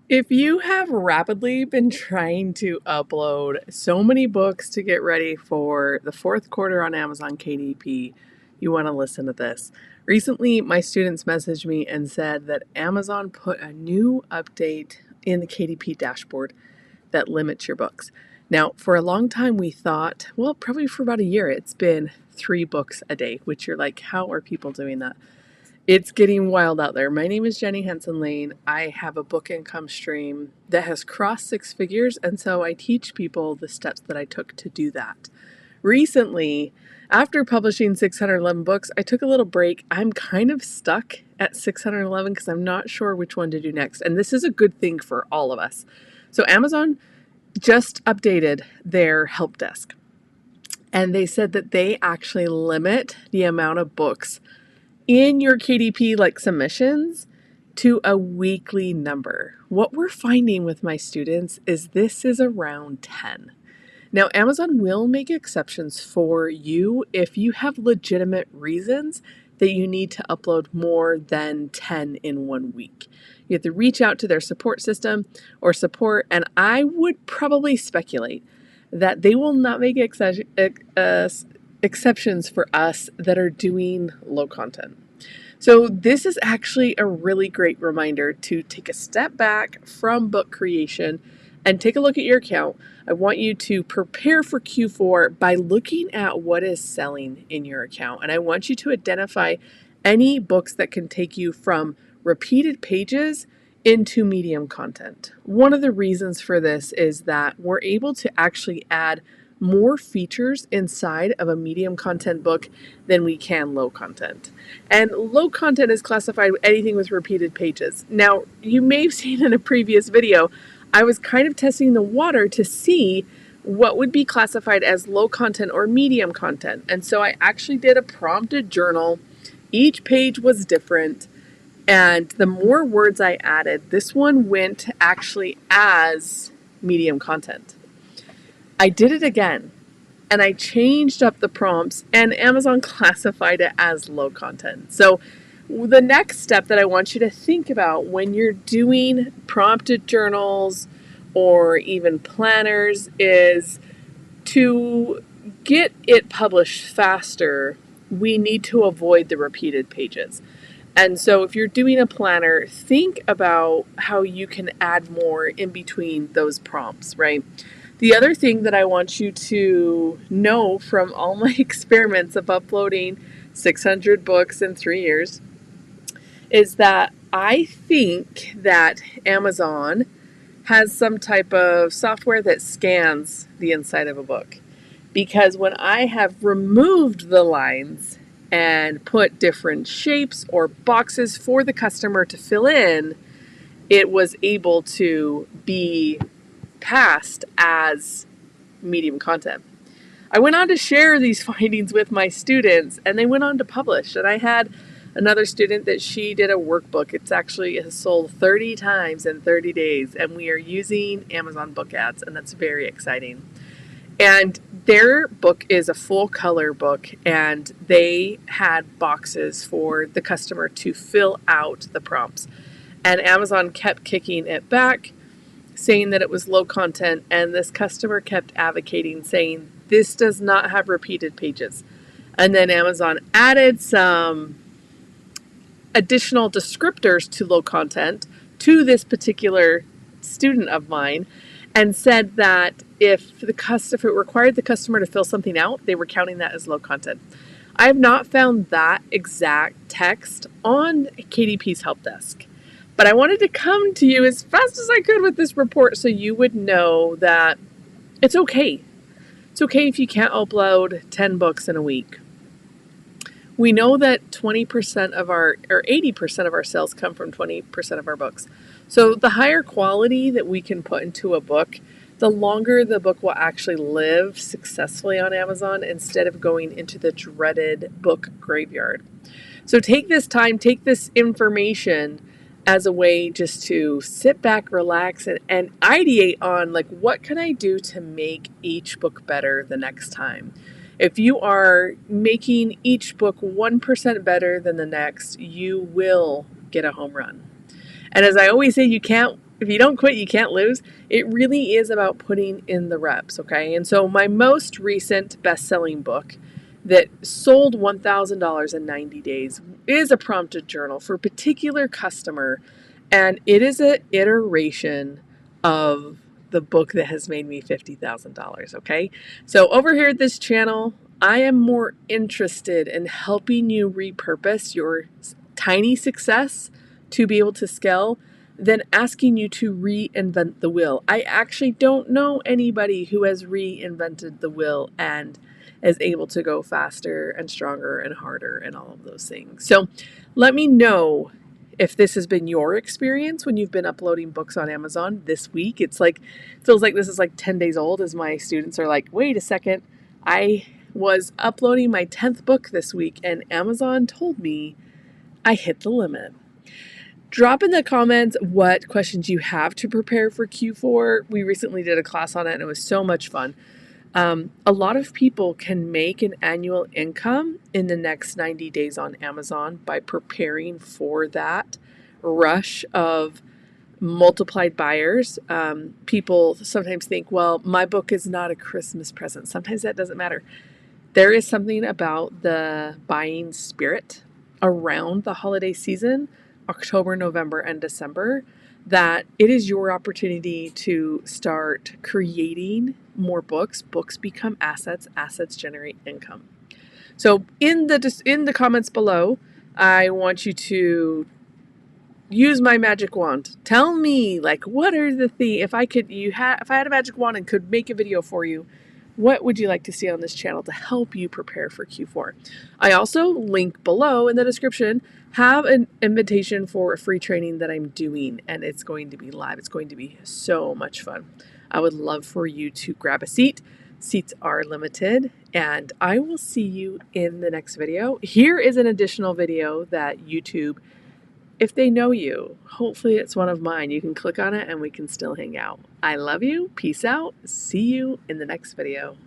If you have rapidly been trying to upload so many books to get ready for the fourth quarter on Amazon KDP, you want to listen to this. Recently, my students messaged me and said that Amazon put a new update in the KDP dashboard that limits your books. Now, for a long time, we thought, well, probably for about a year, it's been 3 books a day, which you're like, how are people doing that? It's getting wild out there. My name is Jenny Henson Lane. I have a book income stream that has crossed 6 figures, and so I teach people the steps that I took to do that. Recently, after publishing 611 books, I took a little break. I'm kind of stuck at 611 because I'm not sure which one to do next, and this is a good thing for all of us. So Amazon just updated their help desk, and they said that they actually limit the amount of books in your KDP like submissions to a weekly number. What we're finding with my students is this is around 10. Now, Amazon will make exceptions for you if you have legitimate reasons that you need to upload more than 10 in 1 week. You have to reach out to their support system or support, and I would probably speculate that they will not make exceptions for us that are doing low content. So this is actually a really great reminder to take a step back from book creation and take a look at your account. I want you to prepare for Q4 by looking at what is selling in your account. And I want you to identify any books that can take you from repeated pages into medium content. One of the reasons for this is that we're able to actually add more features inside of a medium content book than we can low content. And low content is classified with anything with repeated pages. Now, you may have seen in a previous video, I was kind of testing the water to see what would be classified as low content or medium content. And so I actually did a prompted journal. Each page was different. And the more words I added, this one went actually as medium content. I did it again, and I changed up the prompts, and Amazon classified it as low content. So the next step that I want you to think about when you're doing prompted journals or even planners is to get it published faster, we need to avoid the repeated pages. And so if you're doing a planner, think about how you can add more in between those prompts, right? The other thing that I want you to know from all my experiments of uploading 600 books in 3 years is that I think that Amazon has some type of software that scans the inside of a book. Because when I have removed the lines and put different shapes or boxes for the customer to fill in, it was able to be passed as medium content. I went on to share these findings with my students, and they went on to publish. And I had another student that she did a workbook. It's actually has sold 30 times in 30 days, and we are using Amazon book ads, and that's very exciting. And their book is a full color book, and they had boxes for the customer to fill out the prompts. And Amazon kept kicking it back, saying that it was low content, and this customer kept advocating, saying this does not have repeated pages. And then Amazon added some additional descriptors to low content to this particular student of mine, and said that if it required the customer to fill something out, they were counting that as low content. I have not found that exact text on KDP's help desk. But I wanted to come to you as fast as I could with this report so you would know that it's okay. It's okay if you can't upload 10 books in a week. We know that 20% of or 80% of our sales come from 20% of our books. So the higher quality that we can put into a book, the longer the book will actually live successfully on Amazon instead of going into the dreaded book graveyard. So take this time, take this information as a way just to sit back, relax, and ideate on like, what can I do to make each book better the next time? If you are making each book 1% better than the next, you will get a home run. And as I always say, you can't if you don't quit, you can't lose. It really is about putting in the reps, okay? And so my most recent best-selling book that sold $1,000 in 90 days is a prompted journal for a particular customer, and it is an iteration of the book that has made me $50,000, okay? So over here at this channel, I am more interested in helping you repurpose your tiny success to be able to scale than asking you to reinvent the wheel. I actually don't know anybody who has reinvented the wheel and is able to go faster and stronger and harder and all of those things. So let me know if this has been your experience when you've been uploading books on Amazon this week. It's like, feels like this is like 10 days old as my students are like, wait a second, I was uploading my 10th book this week and Amazon told me I hit the limit. Drop in the comments what questions you have to prepare for Q4. We recently did a class on it and it was so much fun. A lot of people can make an annual income in the next 90 days on Amazon by preparing for that rush of multiplied buyers. People sometimes think, well, my book is not a Christmas present. Sometimes that doesn't matter. There is something about the buying spirit around the holiday season, October, November, and December, that it is your opportunity to start creating more books. Books become assets, assets generate income. So in the comments below, I want you to use my magic wand. Tell me, like, what are the things, if I had a magic wand and could make a video for you, what would you like to see on this channel to help you prepare for Q4? I also link below in the description have an invitation for a free training that I'm doing, and it's going to be live. It's going to be so much fun. I would love for you to grab a seat. Seats are limited, and I will see you in the next video. Here is an additional video that YouTube, if they know you, hopefully it's one of mine. You can click on it and we can still hang out. I love you. Peace out. See you in the next video.